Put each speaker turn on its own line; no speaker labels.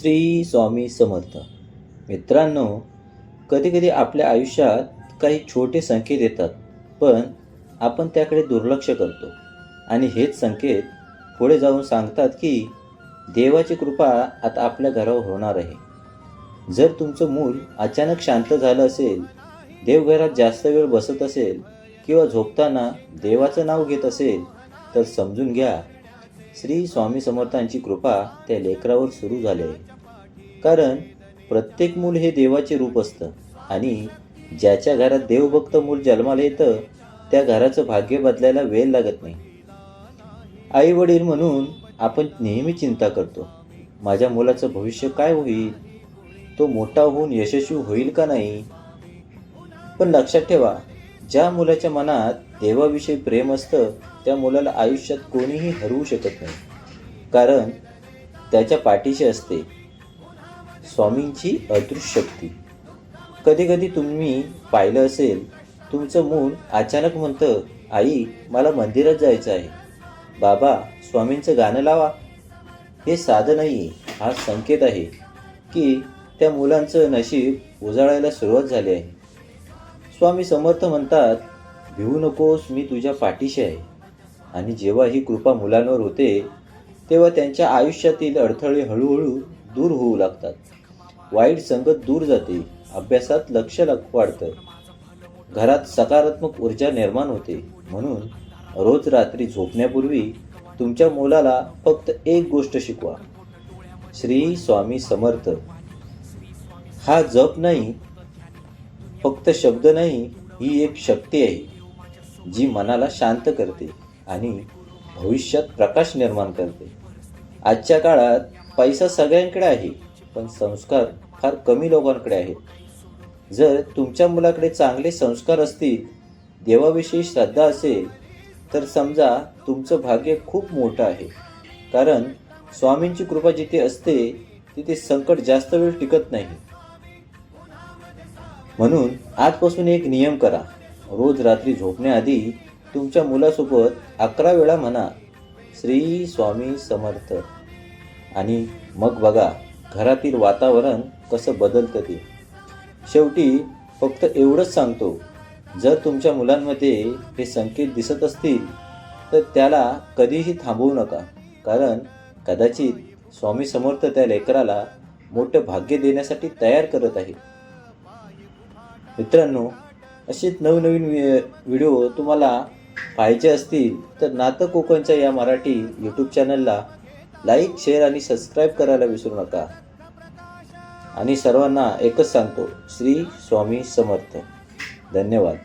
श्री स्वामी समर्थ. मित्रांनो, कधीकधी आपल्या आयुष्यात काही छोटे संकेत येतात, पण आपण त्याकडे दुर्लक्ष करतो आणि हेच संकेत पुढे जाऊन सांगतात की देवाची कृपा आता आपल्या घरावर होणार आहे. जर तुमचं मूल अचानक शांत झालं असेल, देवघरात जास्त वेळ बसत असेल किंवा झोपताना देवाचं नाव घेत असेल, तर समजून घ्या श्री स्वामी समर्थांची कृपा त्या लेकरावर सुरू झाली आहे. कारण प्रत्येक मूल हे देवाचे रूप असतं आणि ज्याच्या घरात देवभक्त मूल जन्माला येतं त्या घराचं भाग्य बदलायला वेळ लागत नाही. आई वडील म्हणून आपण नेहमी चिंता करतो, माझ्या मुलाचं भविष्य काय होईल, तो मोठा होऊन यशस्वी होईल का नाही. पण लक्षात ठेवा, ज्या मुलाच्या मनात देवाविषयी प्रेम असतं त्या मुलाला आयुष्यात कोणीही हरवू शकत नाही. कारण त्याच्या पाठीशी असते स्वामींची अदृश्य शक्ती. कधी कधी तुम्ही पाहिलं असेल, तुमचं मूल अचानक म्हणतं, आई मला मंदिरात जायचं आहे, बाबा स्वामींचं गाणं लावा. हे साधं नाही, हा संकेत आहे की त्या मुलांचं नशीब उजाळायला सुरुवात झाली आहे. स्वामी समर्थ म्हणतात, भिवू नकोस, मी तुझ्या पाठीशी आहे. आणि जेव्हा ही कृपा मुलांवर होते तेव्हा त्यांच्या आयुष्यातील अडथळे हळूहळू दूर होऊ लागतात. वाईट संगत दूर जाते, अभ्यासात लक्ष वाढतं, घरात सकारात्मक ऊर्जा निर्माण होते. म्हणून रोज रात्री झोपण्यापूर्वी तुमच्या मुलाला फक्त एक गोष्ट शिकवा, श्री स्वामी समर्थ. हा जप नाही, फक्त शब्द नाही, ही एक शक्ती आहे जी मनाला शांत करते आणि भविष्यात प्रकाश निर्माण करते. आजच्या काळात पैसा सगळ्यांकडे आहे, पण संस्कार फार कमी लोकांकडे आहेत. जर तुमच्या मुलाकडे चांगले संस्कार असतील, देवाविषयी श्रद्धा असेल, तर समजा तुमचं भाग्य खूप मोठं आहे. कारण स्वामींची कृपा जिथे असते तिथे संकट जास्त वेळ टिकत नाही. म्हणून आजपासून एक नियम करा, रोज रात्री झोपण्याआधी तुमच्या मुलासोबत 11 वेळा म्हणा, श्री स्वामी समर्थ. आणि मग बघा घरातील वातावरण कसं बदलतं ते. शेवटी फक्त एवढंच सांगतो, जर तुमच्या मुलांमध्ये हे संकेत दिसत असतील तर त्याला कधीही थांबवू नका. कारण कदाचित स्वामी समर्थ त्या लेकराला मोठं भाग्य देण्यासाठी तयार करत आहे. मित्रांनो, असेच नवनवीन व्हिडिओ तुम्हाला पाहायचे असतील तर नातं कोकणच्या या मराठी यूट्यूब चॅनलला लाईक, शेअर आणि सबस्क्राईब करायला विसरू नका. आणि सर्वांना एकच सांगतो, श्री स्वामी समर्थ. धन्यवाद.